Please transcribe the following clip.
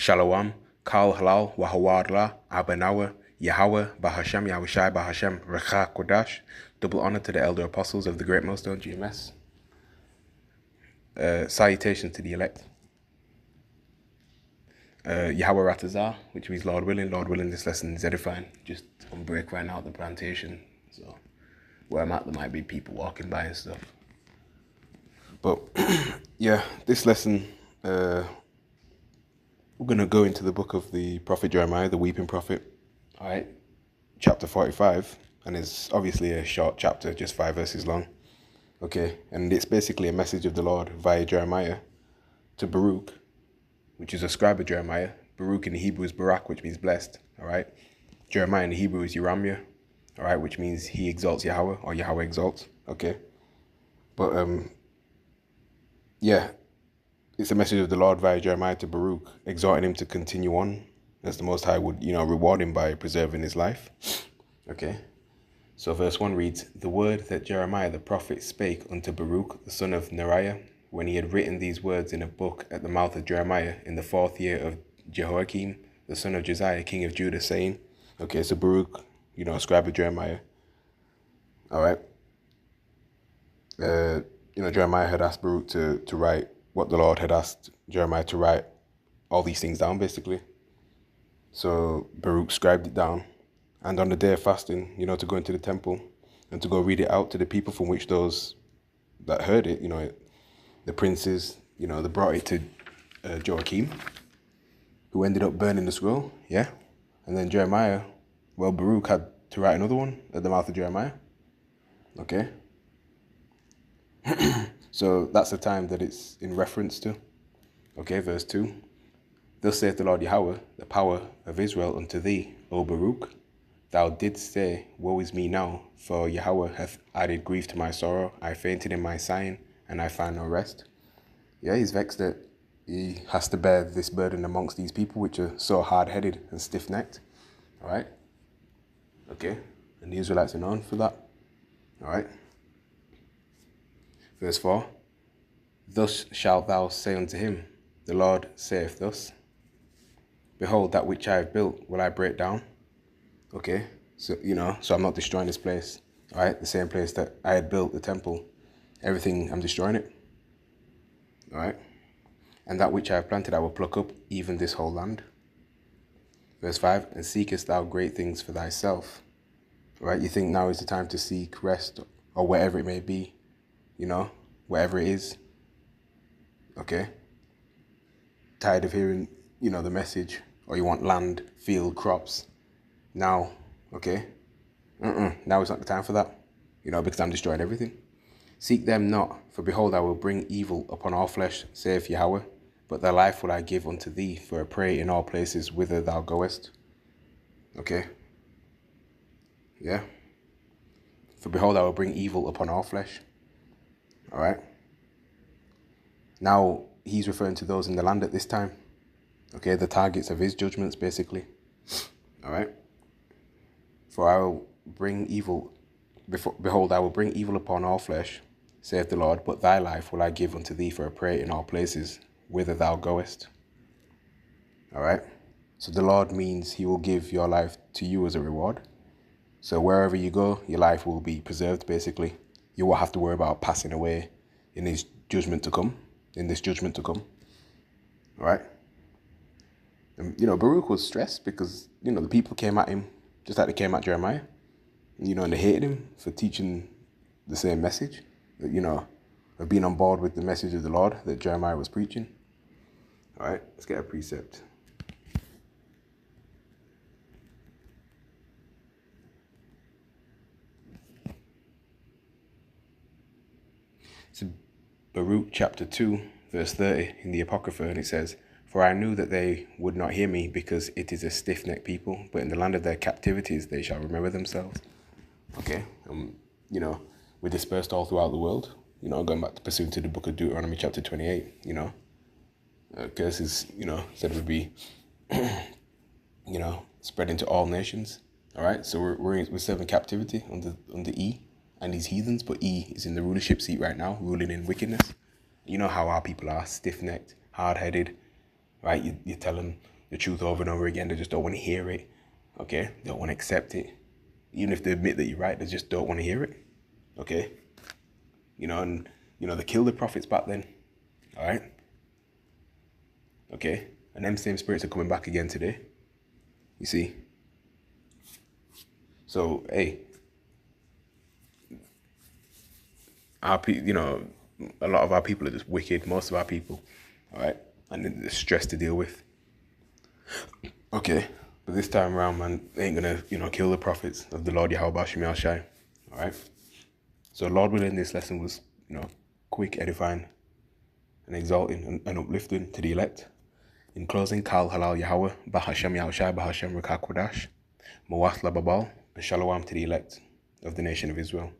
Shalom, Kal Halal, Wahawadla, Abanawa, Yahweh, Bahashem, Yahushai, Bahashem, Recha Kodash. Double honor to the elder apostles of the Great Millstone GMS. Salutation to the elect. Yahweh Ratazah, which means Lord willing. Lord willing, this lesson is edifying. Just on break right now at the plantation. So where I'm at, there might be people walking by and stuff. But yeah, this lesson, we're going to go into the book of the prophet Jeremiah, the weeping prophet. All right, chapter 45. And it's obviously a short chapter, just 5 verses long. Okay, and it's basically a message of the Lord via Jeremiah to Baruch, which is a scribe of Jeremiah. Baruch in the Hebrew is Barak, which means blessed. All right, Jeremiah in the Hebrew is Yeramia. All right, which means he exalts Yahweh, or Yahweh exalts. Okay, but yeah, it's a message of the Lord via Jeremiah to Baruch, exhorting him to continue on, as the Most High would, reward him by preserving his life. Okay. So verse 1 reads, "The word that Jeremiah the prophet spake unto Baruch the son of Neriah, when he had written these words in a book at the mouth of Jeremiah in the 4th year of Jehoiakim, the son of Josiah, king of Judah, saying," okay, so Baruch, a scribe of Jeremiah. All right. Jeremiah had asked Baruch to write what the Lord had asked Jeremiah to write, all these things down, basically. So Baruch scribed it down. And on the day of fasting, to go into the temple and to go read it out to the people, from which those that heard it, the princes, they brought it to Joachim, who ended up burning the scroll, yeah? And then Baruch had to write another one at the mouth of Jeremiah, okay? So that's the time that it's in reference to. Okay, verse 2. "Thus saith the Lord Yahweh, the power of Israel unto thee, O Baruch. Thou didst say, Woe is me now, for Yahweh hath added grief to my sorrow. I fainted in my sighing, and I find no rest." Yeah, he's vexed that he has to bear this burden amongst these people, which are so hard-headed and stiff-necked. All right? Okay, and the Israelites are known for that. All right? Verse 4, "Thus shalt thou say unto him, The Lord saith thus, Behold, that which I have built will I break down." Okay, so, so I'm not destroying this place, all right? The same place that I had built the temple, everything, I'm destroying it, all right? "And that which I have planted I will pluck up, even this whole land." Verse 5, "And seekest thou great things for thyself?" All right, you think now is the time to seek rest, or whatever it may be, whatever it is, okay? Tired of hearing, the message, or you want land, field, crops, now, okay? Now is not the time for that, because I'm destroying everything. "Seek them not, for behold, I will bring evil upon all flesh, saith Yahweh, but thy life will I give unto thee for a prey in all places whither thou goest." Okay? Yeah? "For behold, I will bring evil upon all flesh." All right? Now, he's referring to those in the land at this time. Okay, the targets of his judgments, basically. All right? "For I will bring evil, behold, I will bring evil upon all flesh, saith the Lord, but thy life will I give unto thee for a prey in all places whither thou goest." All right? So the Lord means he will give your life to you as a reward. So wherever you go, your life will be preserved, basically. You won't have to worry about passing away in this judgment to come. All right? And, Baruch was stressed because, the people came at him just like they came at Jeremiah. And they hated him for teaching the same message, of being on board with the message of the Lord that Jeremiah was preaching. All right, let's get a precept. It's Baruch chapter 2, verse 30 in the Apocrypha, and it says, "For I knew that they would not hear me, because it is a stiff-necked people, but in the land of their captivities they shall remember themselves." Okay, we're dispersed all throughout the world, going back to pursuing to the book of Deuteronomy chapter 28, curses, said would be, spread into all nations. All right, so we're serving captivity under E and these heathens, but E is in the rulership seat right now, ruling in wickedness. You know how our people are, stiff-necked, hard-headed, right? You tell them the truth over and over again. They just don't want to hear it, okay? They don't want to accept it. Even if they admit that you're right, they just don't want to hear it, okay? And, they killed the prophets back then, all right? Okay? And them same spirits are coming back again today, you see? So, hey, a lot of our people are just wicked, most of our people, all right? And they're stressed to deal with. Okay, but this time around, man, they ain't gonna, kill the prophets of the Lord Yahweh Shemel Shai, all right? So, Lord willing, this lesson was, quick, edifying, and exalting and uplifting to the elect. In closing, Kal Halal Yahweh, Bahashem Yahushai, Bahashem Rekakodash, Mawasla Babal, and Shalom to the elect of the nation of Israel.